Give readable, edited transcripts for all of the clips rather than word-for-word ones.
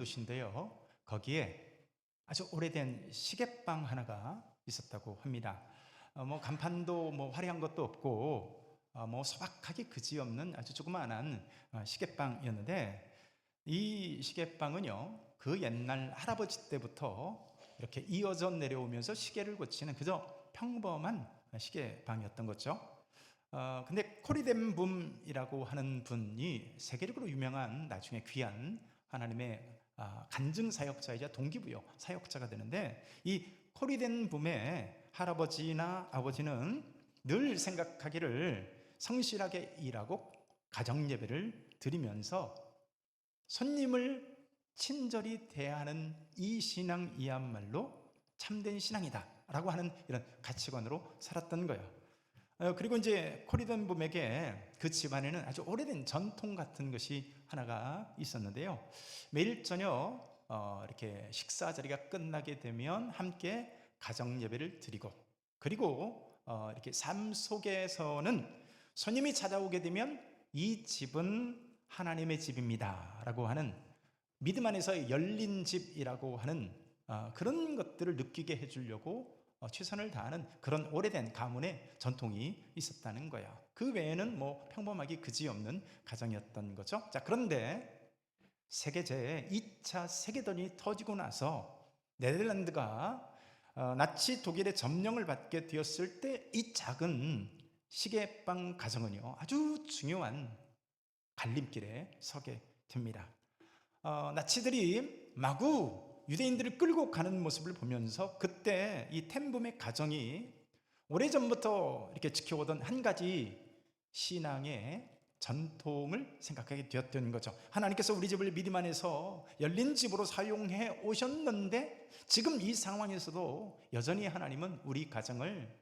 곳인데요. 거기에 아주 오래된 시계방 하나가 있었다고 합니다. 뭐 간판도 뭐 화려한 것도 없고 뭐 소박하게 그지없는 아주 조그마한 시계방이었는데, 이 시계방은요, 그 옛날 할아버지 때부터 이렇게 이어져 내려오면서 시계를 고치는 그저 평범한 시계방이었던 거죠. 근데 코리덴붐이라고 하는 분이 세계적으로 유명한 나중에 귀한 하나님의 간증 사역자이자 동기부여 사역자가 되는데, 이 코리덴붐의 할아버지나 아버지는 늘 생각하기를 성실하게 일하고 가정 예배를 드리면서 손님을 친절히 대하는 이 신앙이야말로 참된 신앙이다 라고 하는 이런 가치관으로 살았던 거예요. 그리고 이제 코리덴붐에게 그 집안에는 아주 오래된 전통 같은 것이 하나가 있었는데요. 매일 저녁 이렇게 식사 자리가 끝나게 되면 함께 가정 예배를 드리고, 그리고 이렇게 삶 속에서는 손님이 찾아오게 되면 이 집은 하나님의 집입니다 라고 하는 믿음 안에서 열린 집이라고 하는 그런 것들을 느끼게 해주려고 최선을 다하는 그런 오래된 가문의 전통이 있었다는 거예요. 그 외에는 뭐 평범하게 그지없는 가정이었던 거죠. 자, 그런데 세계 제2차 세계대전이 터지고 나서 네덜란드가 나치 독일의 점령을 받게 되었을 때 이 작은 시계방 가정은요, 아주 중요한 갈림길에 서게 됩니다. 나치들이 마구 유대인들을 끌고 가는 모습을 보면서 그때 이 텐붐의 가정이 오래전부터 이렇게 지켜오던 한 가지 신앙의 전통을 생각하게 되었던 거죠. 하나님께서 우리 집을 믿음 안에서 열린 집으로 사용해 오셨는데, 지금 이 상황에서도 여전히 하나님은 우리 가정을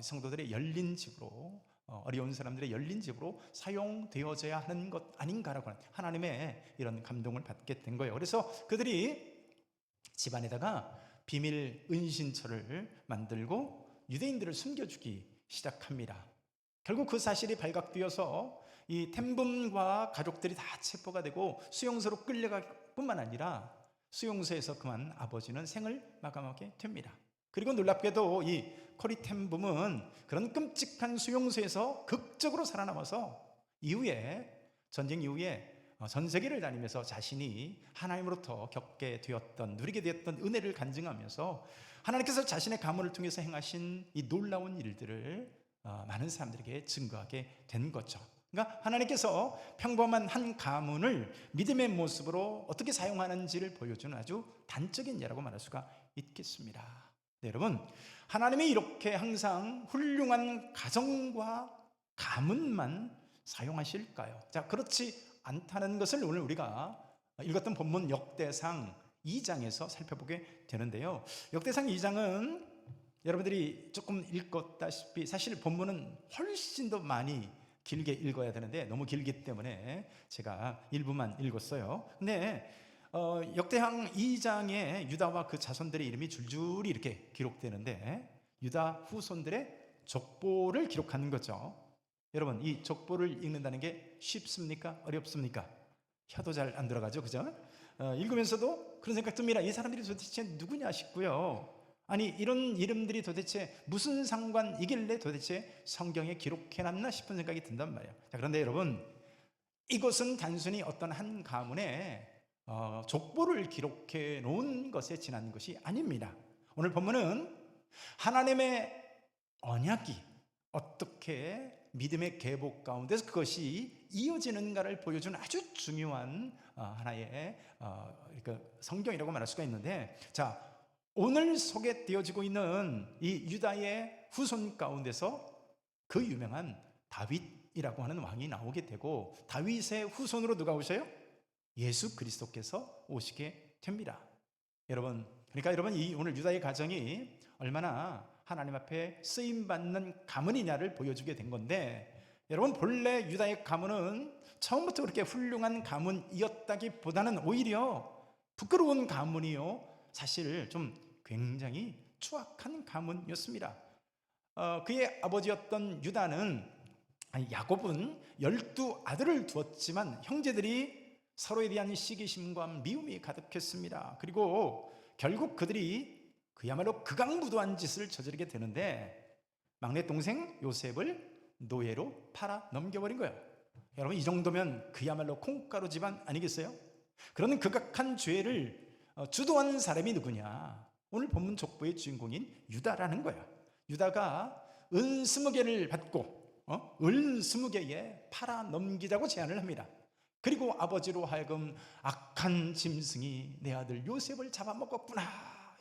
성도들의 열린 집으로, 어려운 사람들의 열린 집으로 사용되어져야 하는 것 아닌가라고 하는 하나님의 이런 감동을 받게 된 거예요. 그래서 그들이 집안에다가 비밀 은신처를 만들고 유대인들을 숨겨주기 시작합니다. 결국 그 사실이 발각되어서 이 텐붐과 가족들이 다 체포가 되고 수용소로 끌려갈 뿐만 아니라 수용소에서 그만 아버지는 생을 마감하게 됩니다. 그리고 놀랍게도 이 코리텐붐은 그런 끔찍한 수용소에서 극적으로 살아남아서 전쟁 이후에 전 세계를 다니면서 자신이 하나님으로부터 겪게 되었던, 누리게 되었던 은혜를 간증하면서 하나님께서 자신의 가문을 통해서 행하신 이 놀라운 일들을 많은 사람들에게 증거하게 된 거죠. 그러니까 하나님께서 평범한 한 가문을 믿음의 모습으로 어떻게 사용하는지를 보여주는 아주 단적인 예라고 말할 수가 있겠습니다. 네, 여러분, 하나님이 이렇게 항상 훌륭한 가정과 가문만 사용하실까요? 자, 그렇지 않다는 것을 오늘 우리가 읽었던 본문 역대상 2장에서 살펴보게 되는데요. 역대상 2장은 여러분들이 조금 읽었다시피 사실 본문은 훨씬 더 많이 길게 읽어야 되는데 너무 길기 때문에 제가 일부만 읽었어요. 근데 역대상 2장에 유다와 그 자손들의 이름이 줄줄이 이렇게 기록되는데, 유다 후손들의 족보를 기록하는 거죠. 여러분, 이 족보를 읽는다는 게 쉽습니까? 어렵습니까? 혀도 잘 안 들어가죠, 그죠? 읽으면서도 그런 생각 듭니다. 이 사람들이 도대체 누구냐 싶고요. 아니, 이런 이름들이 도대체 무슨 상관이길래 도대체 성경에 기록해놨나 싶은 생각이 든단 말이에요. 자, 그런데 여러분, 이것은 단순히 어떤 한 가문의 족보를 기록해 놓은 것에 지난 것이 아닙니다. 오늘 본문은 하나님의 언약이 어떻게 믿음의 계복 가운데서 그것이 이어지는가를 보여주는 아주 중요한 하나의 성경이라고 말할 수가 있는데, 자, 오늘 소개되어지고 있는 이 유다의 후손 가운데서 그 유명한 다윗이라고 하는 왕이 나오게 되고, 다윗의 후손으로 누가 오셔요? 예수 그리스도께서 오시게 됩니다. 여러분, 그러니까 여러분, 이 오늘 유다의 가정이 얼마나 하나님 앞에 쓰임받는 가문이냐를 보여주게 된 건데, 여러분, 본래 유다의 가문은 처음부터 그렇게 훌륭한 가문이었다기보다는 오히려 부끄러운 가문이요, 사실 좀 굉장히 추악한 가문이었습니다. 그의 아버지였던 야곱은 12 아들을 두었지만 형제들이 서로에 대한 시기심과 미움이 가득했습니다. 그리고 결국 그들이 그야말로 극악무도한 짓을 저지르게 되는데 막내 동생 요셉을 노예로 팔아 넘겨버린 거예요. 여러분, 이 정도면 그야말로 콩가루 집안 아니겠어요? 그런 극악한 죄를 주도한 사람이 누구냐? 오늘 본문 족보의 주인공인 유다라는 거야. 유다가 은 20개를 받고 을 20개에 팔아 넘기자고 제안을 합니다. 그리고 아버지로 하여금 악한 짐승이 내 아들 요셉을 잡아먹었구나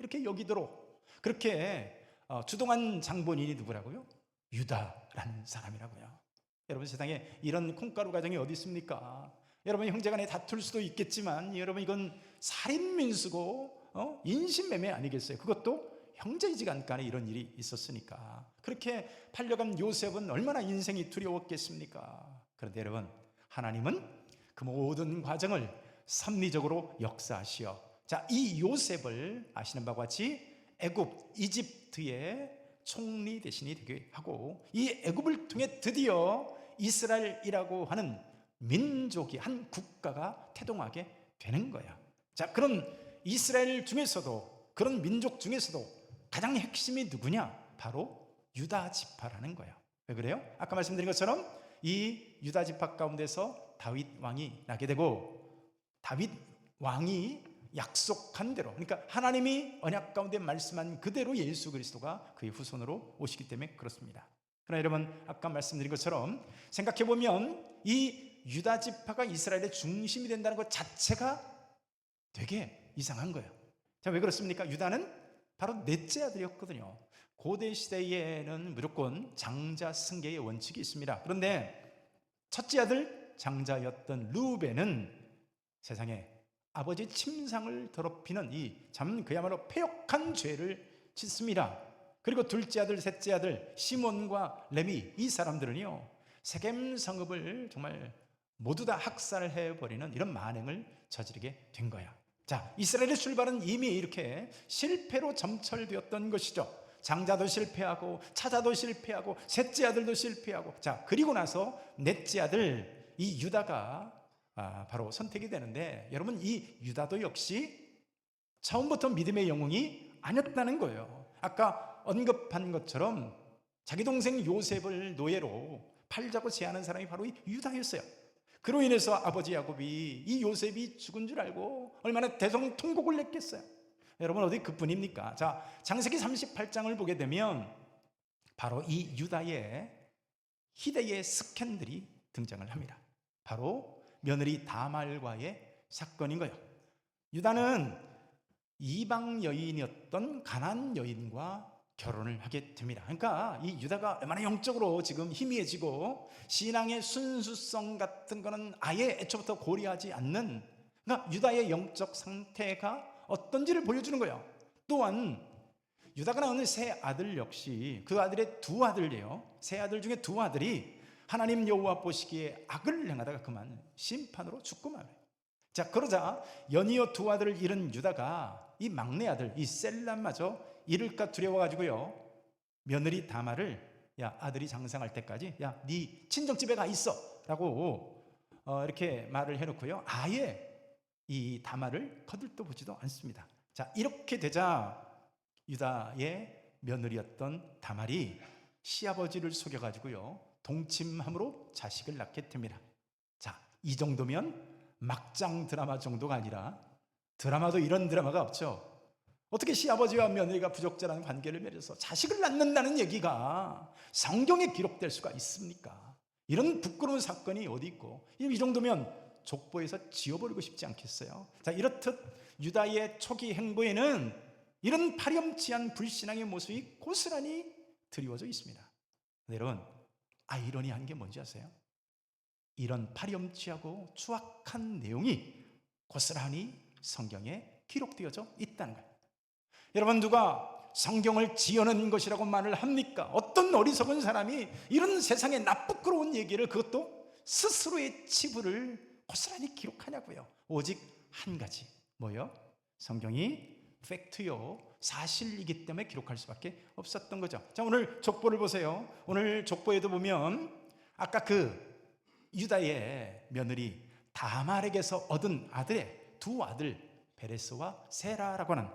이렇게 여기도록 그렇게 주동한 장본인이 누구라고요? 유다라는 사람이라고요. 여러분, 세상에 이런 콩가루 가정이 어디 있습니까? 여러분, 형제간에 다툴 수도 있겠지만 여러분, 이건 살인민수고 인신매매 아니겠어요? 그것도 형제지간간에 이런 일이 있었으니까. 그렇게 팔려간 요셉은 얼마나 인생이 두려웠겠습니까? 그런데 여러분, 하나님은 그 모든 과정을 섭리적으로 역사하시어 이 요셉을 아시는 바와 같이 애굽, 이집트의 총리 대신이 되게 하고 이 애굽을 통해 드디어 이스라엘이라고 하는 민족이, 한 국가가 태동하게 되는 거야. 그런 이스라엘 중에서도, 그런 민족 중에서도 가장 핵심이 누구냐? 바로 유다 지파라는 거야. 왜 그래요? 아까 말씀드린 것처럼 이 유다 지파 가운데서 다윗 왕이 나게 되고, 다윗 왕이 약속한 대로, 그러니까 하나님이 언약 가운데 말씀한 그대로 예수 그리스도가 그의 후손으로 오시기 때문에 그렇습니다. 그러나 여러분, 아까 말씀드린 것처럼 생각해 보면 이 유다 지파가 이스라엘의 중심이 된다는 것 자체가 되게 이상한 거예요. 왜 그렇습니까? 유다는 바로 넷째 아들이었거든요. 고대 시대에는 무조건 장자 승계의 원칙이 있습니다. 그런데 첫째 아들 장자였던 르우벤은 세상에 아버지 침상을 더럽히는 그야말로 패역한 죄를 짓습니다. 그리고 둘째 아들, 셋째 아들 시몬과 레위, 이 사람들은요 세겜 성읍을 정말 모두 다 학살해버리는 이런 만행을 저지르게 된 거야. 이스라엘의 출발은 이미 이렇게 실패로 점철되었던 것이죠. 장자도 실패하고 차자도 실패하고 셋째 아들도 실패하고 그리고 나서 넷째 아들 이 유다가 바로 선택이 되는데, 여러분, 이 유다도 역시 처음부터 믿음의 영웅이 아니었다는 거예요. 아까 언급한 것처럼 자기 동생 요셉을 노예로 팔자고 제안한 사람이 바로 이 유다였어요. 그로 인해서 아버지 야곱이 이 요셉이 죽은 줄 알고 얼마나 대성통곡을 냈겠어요. 여러분, 어디 그뿐입니까? 창세기 38장을 보게 되면 바로 이 유다의 희대의 스캔들이 등장을 합니다. 바로 며느리 다말과의 사건인 거예요. 유다는 이방 여인이었던 가나안 여인과 결혼을 하게 됩니다. 그러니까 이 유다가 얼마나 영적으로 지금 희미해지고 신앙의 순수성 같은 거는 아예 애초부터 고려하지 않는, 그러니까 유다의 영적 상태가 어떤지를 보여주는 거예요. 또한 유다가 낳은 세 아들 역시 그 아들의 두 아들이에요. 세 아들 중에 두 아들이 하나님 여호와 보시기에 악을 행하다가 그만 심판으로 죽고 말아요. 그러자 연이어 두 아들을 잃은 유다가 이 막내 아들 이 셀람마저 잃을까 두려워가지고요 며느리 다말을 아들이 장성할 때까지 네 친정집에 가 있어 라고 이렇게 말을 해놓고요 아예 이 다말을 거들떠 보지도 않습니다. 이렇게 되자 유다의 며느리였던 다말이 시아버지를 속여가지고요 동침함으로 자식을 낳게 됩니다. 이 정도면 막장 드라마 정도가 아니라, 드라마도 이런 드라마가 없죠. 어떻게 시아버지와 며느리가 부적절한 관계를 맺어서 자식을 낳는다는 얘기가 성경에 기록될 수가 있습니까? 이런 부끄러운 사건이 어디 있고, 이 정도면 족보에서 지워버리고 싶지 않겠어요? 이렇듯 유다의 초기 행보에는 이런 파렴치한 불신앙의 모습이 고스란히 드리워져 있습니다. 여러분, 아이러니한 게 뭔지 아세요? 이런 파렴치하고 추악한 내용이 고스란히 성경에 기록되어져 있다는 거예요. 여러분, 누가 성경을 지어낸 것이라고 말을 합니까? 어떤 어리석은 사람이 이런 세상에 나쁘끄러운 얘기를, 그것도 스스로의 치부를 고스란히 기록하냐고요. 오직 한 가지, 뭐요? 성경이 팩트요, 사실이기 때문에 기록할 수밖에 없었던 거죠. 오늘 족보를 보세요. 오늘 족보에도 보면 아까 그 유다의 며느리 다말에게서 얻은 아들의 두 아들 베레스와 세라라고 하는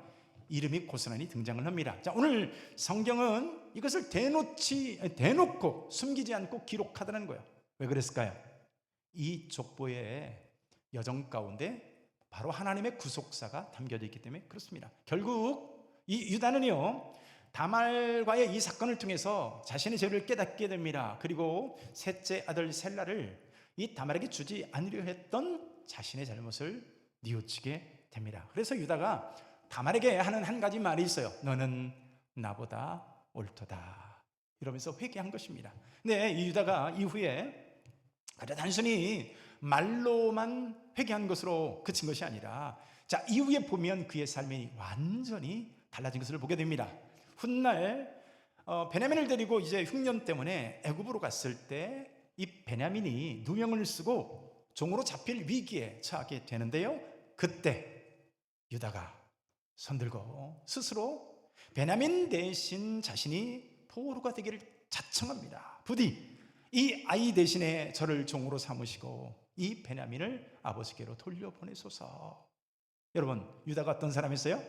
이름이 고스란히 등장을 합니다. 자, 오늘 성경은 이것을 대놓고 숨기지 않고 기록하다는 거예요. 왜 그랬을까요? 이 족보의 여정 가운데 바로 하나님의 구속사가 담겨져 있기 때문에 그렇습니다. 결국 이 유다는요, 다말과의 이 사건을 통해서 자신의 죄를 깨닫게 됩니다. 그리고 셋째 아들 셀라를 이 다말에게 주지 않으려 했던 자신의 잘못을 뉘우치게 됩니다. 그래서 유다가 다말에게 하는 한 가지 말이 있어요. 너는 나보다 옳도다, 이러면서 회개한 것입니다. 근데 이 유다가 이후에 그저 단순히 말로만 회개한 것으로 그친 것이 아니라, 자, 이후에 보면 그의 삶이 완전히 달라진 것을 보게 됩니다. 훗날 베냐민을 데리고 이제 흉년 때문에 애굽으로 갔을 때 이 베냐민이 누명을 쓰고 종으로 잡힐 위기에 처하게 되는데요, 그때 유다가 손들고 스스로 베냐민 대신 자신이 포로가 되기를 자청합니다. 부디 이 아이 대신에 저를 종으로 삼으시고 이 베냐민을 아버지께로 돌려보내소서. 여러분, 유다가 어떤 사람이었어요?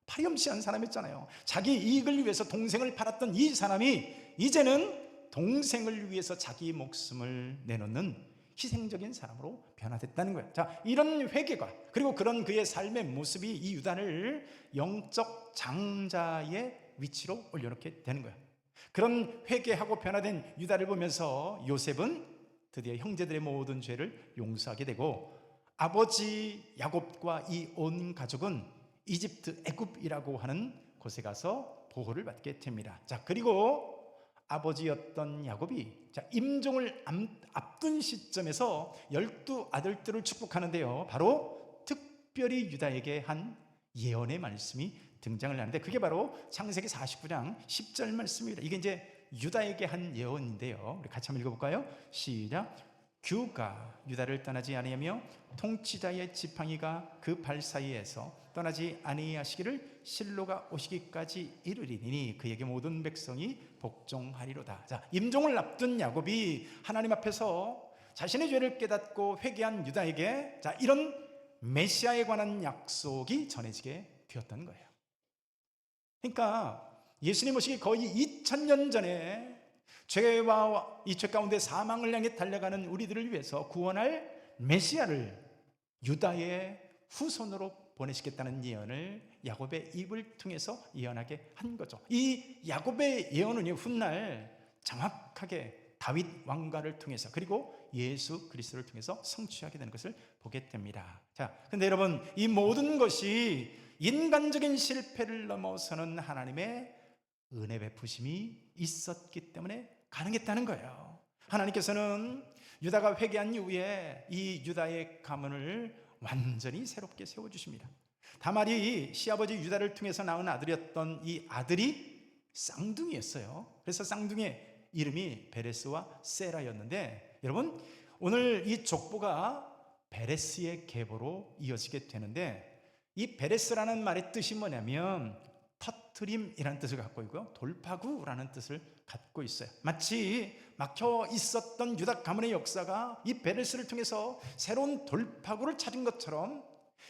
파렴치한 사람이었잖아요. 자기 이익을 위해서 동생을 팔았던 이 사람이 이제는 동생을 위해서 자기 목숨을 내놓는 희생적인 사람으로 변화됐다는 거예요. 자, 이런 회개가, 그리고 그런 그의 삶의 모습이 이 유다를 영적 장자의 위치로 올려놓게 되는 거예요. 그런 회개하고 변화된 유다를 보면서 요셉은 드디어 형제들의 모든 죄를 용서하게 되고, 아버지 야곱과 이 온 가족은 이집트 애굽이라고 하는 곳에 가서 보호를 받게 됩니다. 자, 그리고 아버지였던 야곱이 임종을 앞둔 시점에서 12아들들을 축복하는데요, 바로 특별히 유다에게 한 예언의 말씀이 등장을 하는데, 그게 바로 창세기 49장 10절 말씀입니다. 이게 이제 유다에게 한 예언인데요, 우리 같이 한번 읽어볼까요? 시작. 규가 유다를 떠나지 아니하며 통치자의 지팡이가 그 발 사이에서 떠나지 아니하시기를 실로가 오시기까지 이르리니 그에게 모든 백성이 복종하리로다. 자, 임종을 앞둔 야곱이 하나님 앞에서 자신의 죄를 깨닫고 회개한 유다에게 자, 이런 메시아에 관한 약속이 전해지게 되었던 거예요. 그러니까 예수님 오시기 거의 2000년 전에 죄와 이 죄 가운데 사망을 향해 달려가는 우리들을 위해서 구원할 메시아를 유다의 후손으로 보내시겠다는 예언을 야곱의 입을 통해서 예언하게 한 거죠. 이 야곱의 예언은 훗날 정확하게 다윗 왕가를 통해서, 그리고 예수 그리스도를 통해서 성취하게 되는 것을 보게 됩니다. 자, 근데 여러분, 이 모든 것이 인간적인 실패를 넘어서는 하나님의 은혜 베푸심이 있었기 때문에 가능했다는 거예요. 하나님께서는 유다가 회개한 이후에 이 유다의 가문을 완전히 새롭게 세워주십니다. 다말이 시아버지 유다를 통해서 낳은 아들이었던 이 아들이 쌍둥이였어요. 그래서 쌍둥이의 이름이 베레스와 세라였는데, 여러분, 오늘 이 족보가 베레스의 계보로 이어지게 되는데, 이 베레스라는 말의 뜻이 뭐냐면 터트림이라는 뜻을 갖고 있고요, 돌파구라는 뜻을 갖고 있어요. 마치 막혀 있었던 유다 가문의 역사가 이 베레스를 통해서 새로운 돌파구를 찾은 것처럼,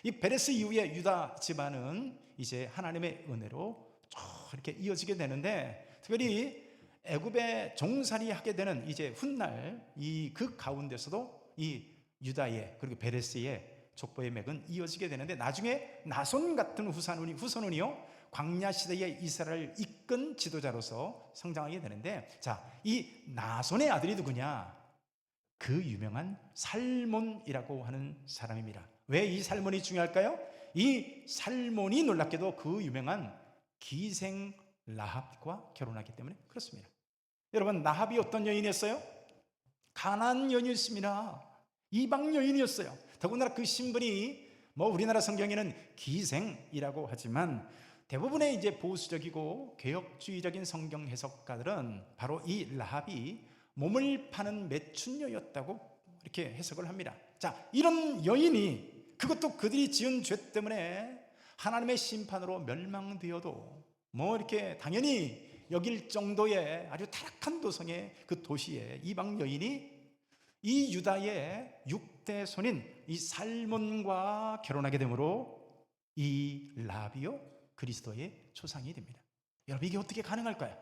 이 베레스 이후에 유다 집안은 이제 하나님의 은혜로 쭉 이렇게 이어지게 되는데, 특별히 애굽에 종살이하게 되는 이제 훗날 이 그 가운데서도 이 유다의 그리고 베레스의 족보의 맥은 이어지게 되는데, 나중에 나손 같은 후손은요 광야 시대의 이스라엘을 이끈 지도자로서 성장하게 되는데, 자, 이 나손의 아들이 누구냐? 그 유명한 살몬이라고 하는 사람입니다. 왜 이 살몬이 중요할까요? 이 살몬이 놀랍게도 그 유명한 기생 라합과 결혼하기 때문에 그렇습니다. 여러분, 라합이 어떤 여인이었어요? 가나안 여인이었습니다. 이방 여인이었어요. 더군다나 그 신분이 우리나라 성경에는 기생이라고 하지만 대부분의 이제 보수적이고 개혁주의적인 성경 해석가들은 바로 이 라합이 몸을 파는 매춘녀였다고 이렇게 해석을 합니다. 자, 이런 여인이, 그것도 그들이 지은 죄 때문에 하나님의 심판으로 멸망되어도 이렇게 당연히 여길 정도의 아주 타락한 도성의 그 도시의 이방 여인이 이 유다의 6대 손인 이 살몬과 결혼하게 되므로 이 라합이요 그리스도의 조상이 됩니다. 여러분, 이게 어떻게 가능할까요?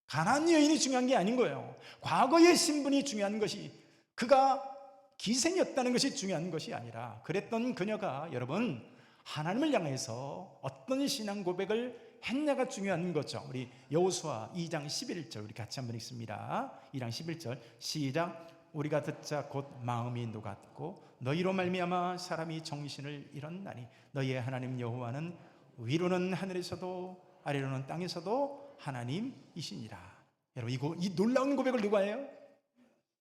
가나안 여인이 중요한 게 아닌 거예요. 과거의 신분이 중요한 것이, 그가 기생이었다는 것이 중요한 것이 아니라, 그랬던 그녀가 여러분 하나님을 향해서 어떤 신앙 고백을 했냐가 중요한 거죠. 우리 여호수아 2장 11절 우리 같이 한번 읽습니다. 2장 11절 시작. 우리가 듣자 곧 마음이 녹았고 너희로 말미암아 사람이 정신을 잃었나니 너희의 하나님 여호와는 위로는 하늘에서도 아래로는 땅에서도 하나님이시니라. 여러분, 이 놀라운 고백을 누가 해요?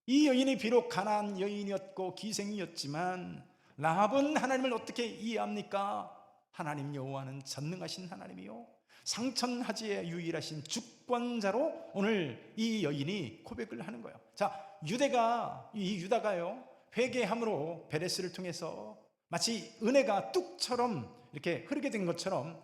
이 여인이 비록 가나안 여인이었고 기생이었지만 라합은 하나님을 어떻게 이해합니까? 하나님 여호와는 전능하신 하나님이요 상천하지의 유일하신 주권자로 오늘 이 여인이 고백을 하는 거예요. 자, 유다가요 회개함으로 베레스를 통해서 마치 은혜가 뚝처럼 이렇게 흐르게 된 것처럼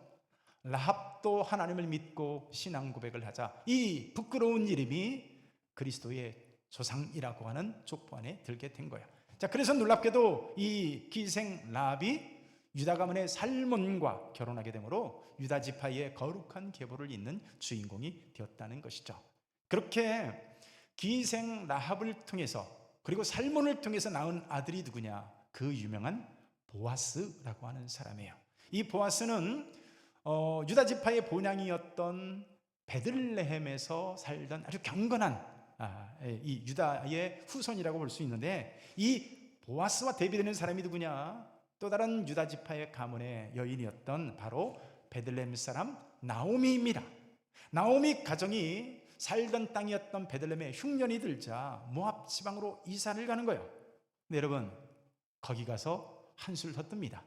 라합도 하나님을 믿고 신앙 고백을 하자 이 부끄러운 이름이 그리스도의 조상이라고 하는 족보 안에 들게 된 거야. 자, 그래서 놀랍게도 이 기생 라합이 유다 가문의 살몬과 결혼하게 되므로 유다 지파의 거룩한 계보를 잇는 주인공이 되었다는 것이죠. 그렇게 기생 라합을 통해서 그리고 살몬을 통해서 낳은 아들이 누구냐? 그 유명한 보아스라고 하는 사람이에요. 이 보아스는 유다 지파의 본향이었던 베들레헴에서 살던 아주 경건한 이 유다의 후손이라고 볼 수 있는데, 이 보아스와 대비되는 사람이 누구냐? 또 다른 유다 지파의 가문의 여인이었던 바로 베들레헴 사람 나오미입니다. 나오미 가정이 살던 땅이었던 베들레헴에 흉년이 들자 모압 지방으로 이사를 가는 거예요. 근데 여러분, 거기 가서 한술 더 뜹니다.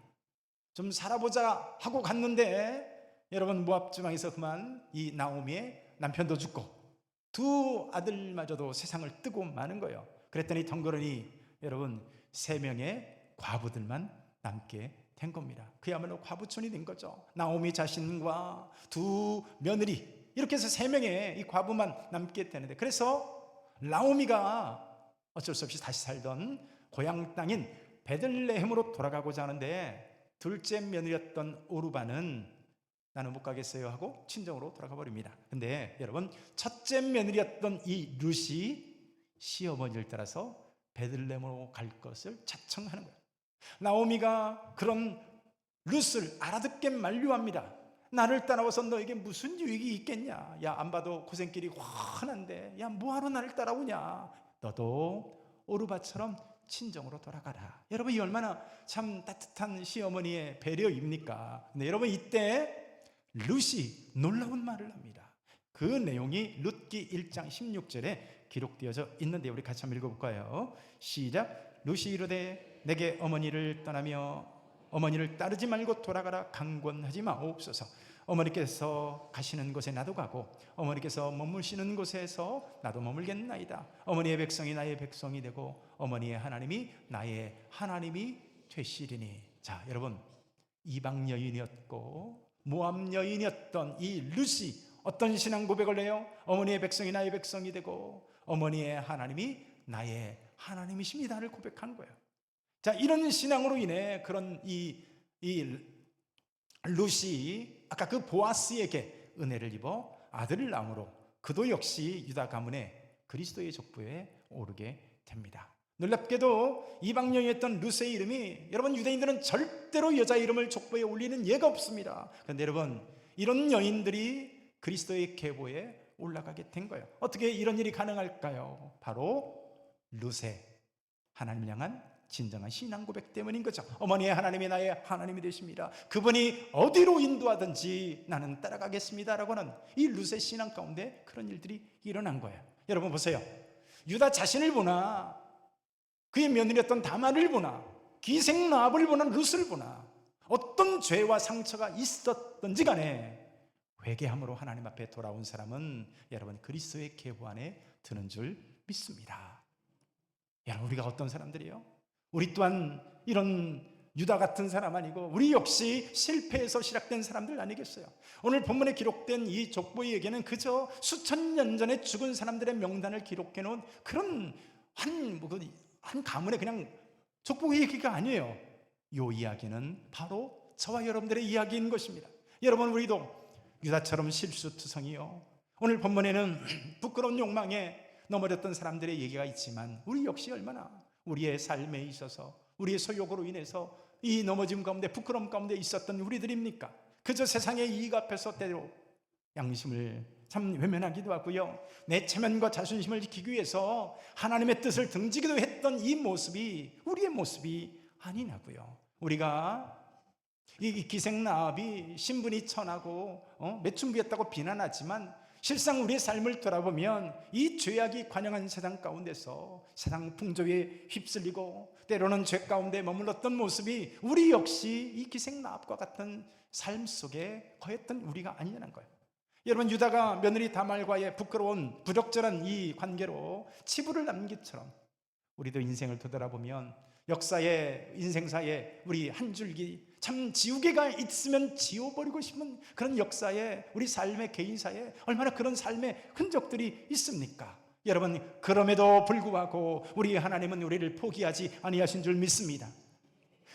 좀 살아보자 하고 갔는데 여러분, 모압 지방에서 그만 이 나오미의 남편도 죽고 두 아들마저도 세상을 뜨고 마는 거예요. 그랬더니 덩그러니 여러분 3명의 과부들만 남게 된 겁니다. 그야말로 과부촌이 된 거죠. 나오미 자신과 두 며느리, 이렇게 해서 3명의 이 과부만 남게 되는데, 그래서 나오미가 어쩔 수 없이 다시 살던 고향 땅인 베들레헴으로 돌아가고자 하는데, 둘째 며느리였던 오르바는 나는 못 가겠어요 하고 친정으로 돌아가 버립니다. 근데 여러분, 첫째 며느리였던 이 룻이 시어머니를 따라서 베들레헴으로 갈 것을 자청하는 거예요. 나오미가 그런 룻을 알아듣게 만류합니다. 나를 따라와서 너에게 무슨 유익이 있겠냐? 야, 안 봐도 고생길이 훤한데 야, 뭐하러 나를 따라오냐? 너도 오르바처럼 친정으로 돌아가라. 여러분, 이 얼마나 참 따뜻한 시어머니의 배려입니까? 근데 여러분, 이때 룻이 놀라운 말을 합니다. 그 내용이 룻기 1장 16절에 기록되어져 있는데 우리 같이 한번 읽어볼까요? 시작. 룻이 이르되 내게 어머니를 떠나며 어머니를 따르지 말고 돌아가라 강권하지 마옵소서. 어머니께서 가시는 곳에 나도 가고 어머니께서 머무시는 곳에서 나도 머물겠나이다. 어머니의 백성이 나의 백성이 되고 어머니의 하나님이 나의 하나님이 되시리니. 자, 여러분, 이방 여인이었고 모압 여인이었던 이 룻이 어떤 신앙 고백을 해요? 어머니의 백성이 나의 백성이 되고 어머니의 하나님이 나의 하나님이십니다를 고백한 거예요. 자, 이런 신앙으로 인해 그런 이 룻이 아까 그 보아스에게 은혜를 입어 아들을 낳음으로 그도 역시 유다 가문의 그리스도의 족보에 오르게 됩니다. 놀랍게도 이방 여인이었던 룻의 이름이, 여러분, 유대인들은 절대로 여자 이름을 족보에 올리는 예가 없습니다. 그런데 여러분, 이런 여인들이 그리스도의 계보에 올라가게 된 거예요. 어떻게 이런 일이 가능할까요? 바로 룻의 하나님을 향한 진정한 신앙 고백 때문인 거죠. 어머니의 하나님이 나의 하나님이 되십니다. 그분이 어디로 인도하든지 나는 따라가겠습니다 라고 하는 이 룻의 신앙 가운데 그런 일들이 일어난 거예요. 여러분 보세요. 유다 자신을 보나 그의 며느리였던 다말을 보나 기생 라합을 보나 룻을 보나 어떤 죄와 상처가 있었던지 간에 회개함으로 하나님 앞에 돌아온 사람은 여러분 그리스도의 계보 안에 드는 줄 믿습니다. 여러분, 우리가 어떤 사람들이에요? 우리 또한 이런 유다 같은 사람 아니고 우리 역시 실패에서 시작된 사람들 아니겠어요? 오늘 본문에 기록된 이 족보에게는 그저 수천 년 전에 죽은 사람들의 명단을 기록해 놓은 그런 한 가문의 그냥 족보의 얘기가 아니에요. 이 이야기는 바로 저와 여러분들의 이야기인 것입니다. 여러분, 우리도 유다처럼 실수투성이요, 오늘 본문에는 부끄러운 욕망에 넘어졌던 사람들의 얘기가 있지만 우리 역시 얼마나 우리의 삶에 있어서 우리의 소욕으로 인해서 이 넘어짐 가운데, 부끄러움 가운데 있었던 우리들입니까? 그저 세상의 이익 앞에서 때로 양심을 참 외면하기도 하고요, 내 체면과 자존심을 지키기 위해서 하나님의 뜻을 등지기도 했던 이 모습이 우리의 모습이 아니냐고요. 우리가 이 기생나합이 신분이 천하고 매춘부였다고 비난하지만 실상 우리의 삶을 돌아보면 이 죄악이 관영한 세상 가운데서 세상 풍조에 휩쓸리고 때로는 죄 가운데 머물렀던 모습이 우리 역시 이 기생나합과 같은 삶 속에 거했던 우리가 아니냐는 거예요. 여러분, 유다가 며느리 다말과의 부끄러운 부적절한 이 관계로 치부를 남기처럼 우리도 인생을 되돌아보면 역사의 인생사에 우리 한 줄기 참 지우개가 있으면 지워버리고 싶은 그런 역사에, 우리 삶의 개인사에 얼마나 그런 삶의 흔적들이 있습니까? 여러분, 그럼에도 불구하고 우리 하나님은 우리를 포기하지 아니하신 줄 믿습니다.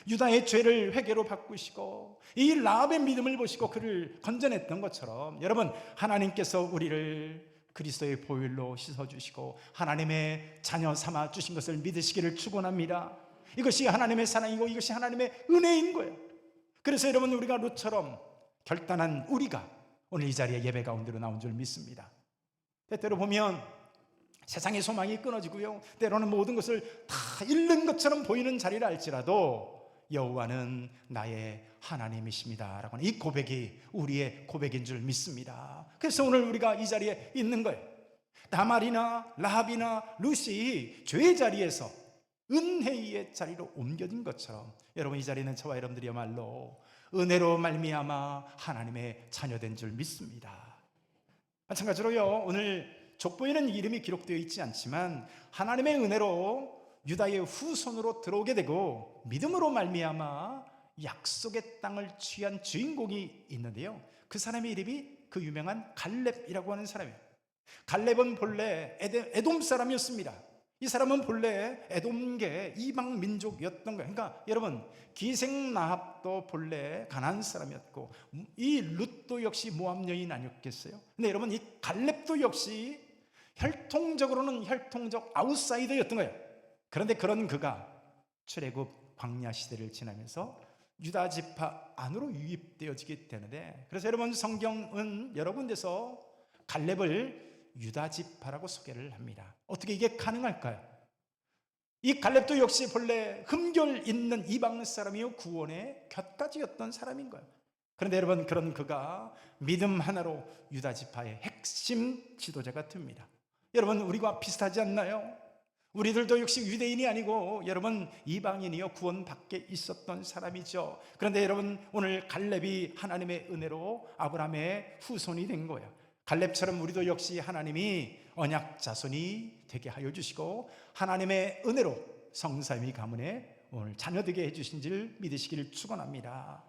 유다의 죄를 회개로 바꾸시고 이 라합의 믿음을 보시고 그를 건져냈던 것처럼 여러분, 하나님께서 우리를 그리스도의 보혈로 씻어주시고 하나님의 자녀 삼아 주신 것을 믿으시기를 축원합니다. 이것이 하나님의 사랑이고 이것이 하나님의 은혜인 거예요. 그래서 여러분, 우리가 룻처럼 결단한 우리가 오늘 이 자리에 예배 가운데로 나온 줄 믿습니다. 때때로 보면 세상의 소망이 끊어지고요, 때로는 모든 것을 다 잃는 것처럼 보이는 자리를 알지라도 여호와는 나의 하나님이십니다 라고 하는 이 고백이 우리의 고백인 줄 믿습니다. 그래서 오늘 우리가 이 자리에 있는 거예요. 다말이나 라합이나 룻이 죄의 자리에서 은혜의 자리로 옮겨진 것처럼 여러분, 이 자리는 저와 여러분들이야말로 은혜로 말미암아 하나님의 자녀된 줄 믿습니다. 마찬가지로요, 오늘 족보에는 이름이 기록되어 있지 않지만 하나님의 은혜로 유다의 후손으로 들어오게 되고 믿음으로 말미암아 약속의 땅을 취한 주인공이 있는데요, 그 사람의 이름이 그 유명한 갈렙이라고 하는 사람이에요. 갈렙은 본래 에돔 사람이었습니다. 이 사람은 본래 에돔계 이방 민족이었던 거예요. 그러니까 여러분, 기생나합도 본래 가나안 사람이었고 이 룻도 역시 모압 여인 아니었겠어요? 근데 여러분, 이 갈렙도 역시 혈통적으로는 혈통적 아웃사이더였던 거예요. 그런데 그런 그가 출애굽 광야 시대를 지나면서 유다 지파 안으로 유입되어지게 되는데, 그래서 여러분, 성경은 여러 군데서 갈렙을 유다 지파라고 소개를 합니다. 어떻게 이게 가능할까요? 이 갈렙도 역시 본래 흠결 있는 이방 사람이요, 구원의 곁가지였던 사람인 거예요. 그런데 여러분, 그런 그가 믿음 하나로 유다 지파의 핵심 지도자가 됩니다. 여러분, 우리가 비슷하지 않나요? 우리들도 역시 유대인이 아니고 여러분, 이방인이요, 구원 밖에 있었던 사람이죠. 그런데 여러분, 오늘 갈렙이 하나님의 은혜로 아브라함의 후손이 된 거예요. 갈렙처럼 우리도 역시 하나님이 언약 자손이 되게 하여 주시고 하나님의 은혜로 성삼위 가문에 오늘 자녀되게 해주신 줄 믿으시기를 축원합니다.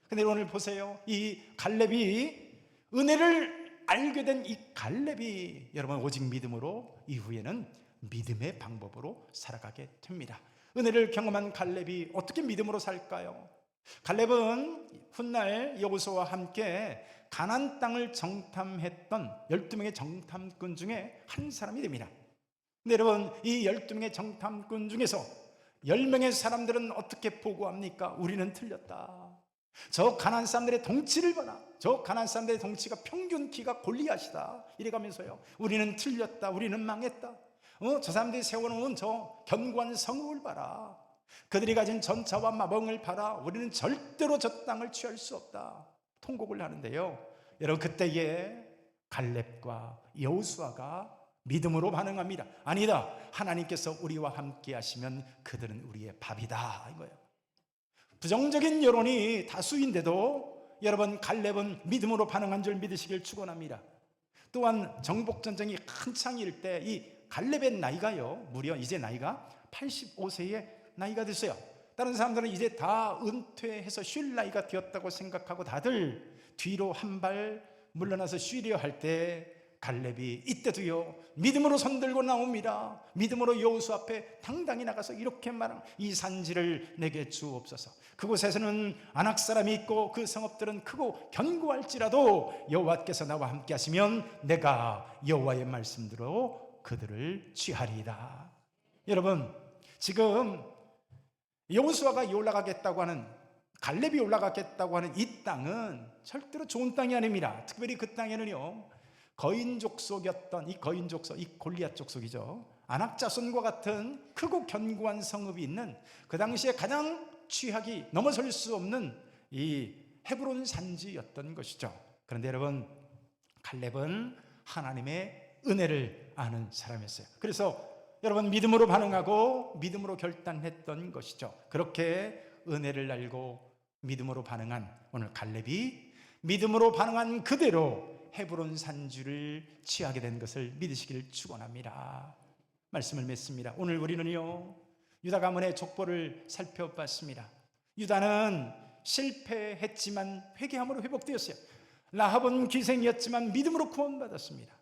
근데 오늘 보세요, 이 갈렙이, 은혜를 알게 된 이 갈렙이 여러분, 오직 믿음으로 이후에는 믿음의 방법으로 살아가게 됩니다. 은혜를 경험한 갈렙이 어떻게 믿음으로 살까요? 갈렙은 훗날 여호수아와 함께 가나안 땅을 정탐했던 12명의 정탐꾼 중에 한 사람이 됩니다. 근데 여러분, 이 12명의 정탐꾼 중에서 10명의 사람들은 어떻게 보고합니까? 우리는 틀렸다. 저 가나안 사람들의 덩치를 봐라. 저 가나안 사람들의 덩치가 평균 키가 골리앗이다. 이래가면서요, 우리는 틀렸다. 우리는 망했다. 저 사람들이 세워놓은 저 견고한 성읍을 봐라. 그들이 가진 전차와 마병을 봐라. 우리는 절대로 저 땅을 취할 수 없다. 통곡을 하는데요, 여러분, 그때에 갈렙과 여호수아가 믿음으로 반응합니다. 아니다, 하나님께서 우리와 함께 하시면 그들은 우리의 밥이다, 이거예요. 부정적인 여론이 다수인데도 여러분, 갈렙은 믿음으로 반응한 줄 믿으시길 축원합니다. 또한 정복전쟁이 한창일 때 이 갈렙의 나이가요, 무려 이제 나이가 85세의 나이가 됐어요. 다른 사람들은 이제 다 은퇴해서 쉴 나이가 되었다고 생각하고 다들 뒤로 한 발 물러나서 쉬려 할 때 갈렙이 이때도요 믿음으로 손들고 나옵니다. 믿음으로 여호수 앞에 당당히 나가서 이렇게 말하는, 이 산지를 내게 주옵소서. 그곳에서는 아낙 사람이 있고 그 성읍들은 크고 견고할지라도 여호와께서 나와 함께 하시면 내가 여호와의 말씀대로 그들을 취하리이다. 여러분, 지금 여호수아가 올라가겠다고 하는, 갈렙이 올라가겠다고 하는 이 땅은 절대로 좋은 땅이 아닙니다. 특별히 그 땅에는요 거인 족속이었던 이 거인 족속, 이 골리앗 족속이죠, 아낙 자손과 같은 크고 견고한 성읍이 있는 그 당시에 가장 취하기 넘어설 수 없는 이 헤브론 산지였던 것이죠. 그런데 여러분, 갈렙은 하나님의 은혜를 아는 사람이었어요. 그래서 여러분, 믿음으로 반응하고 믿음으로 결단했던 것이죠. 그렇게 은혜를 알고 믿음으로 반응한 오늘 갈렙이 믿음으로 반응한 그대로 헤브론 산지를 취하게 된 것을 믿으시길 축원합니다. 말씀을 맺습니다. 오늘 우리는요 유다 가문의 족보를 살펴봤습니다. 유다는 실패했지만 회개함으로 회복되었어요. 라합은 기생이었지만 믿음으로 구원받았습니다.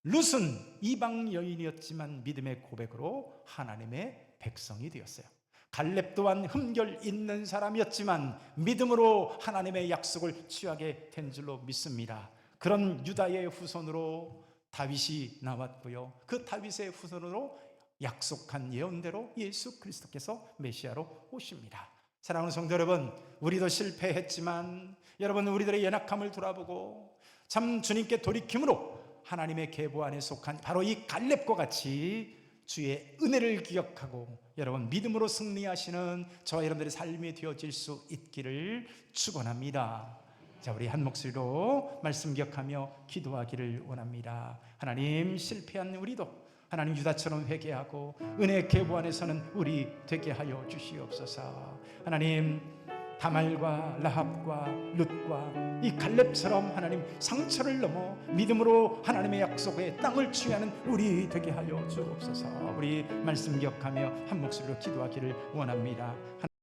룻은 이방 여인이었지만 믿음의 고백으로 하나님의 백성이 되었어요. 갈렙 또한 흠결 있는 사람이었지만 믿음으로 하나님의 약속을 취하게 된 줄로 믿습니다. 그런 유다의 후손으로 다윗이 나왔고요, 그 다윗의 후손으로 약속한 예언대로 예수 그리스도께서 메시아로 오십니다. 사랑하는 성도 여러분, 우리도 실패했지만 여러분, 우리들의 연약함을 돌아보고 참 주님께 돌이킴으로 하나님의 계보 안에 속한 바로 이 갈렙과 같이 주의 은혜를 기억하고 여러분 믿음으로 승리하시는 저와 여러분들의 삶이 되어질 수 있기를 축원합니다. 자, 우리 한 목소리로 말씀 기억하며 기도하기를 원합니다. 하나님, 실패한 우리도 하나님 유다처럼 회개하고 은혜의 계보 안에 서는 우리 되게 하여 주시옵소서. 하나님, 다말과 라합과 룻과 이 갈렙처럼 하나님 상처를 넘어 믿음으로 하나님의 약속의 땅을 취하는 우리 되게 하여 주옵소서. 우리 말씀 기억하며 한 목소리로 기도하기를 원합니다.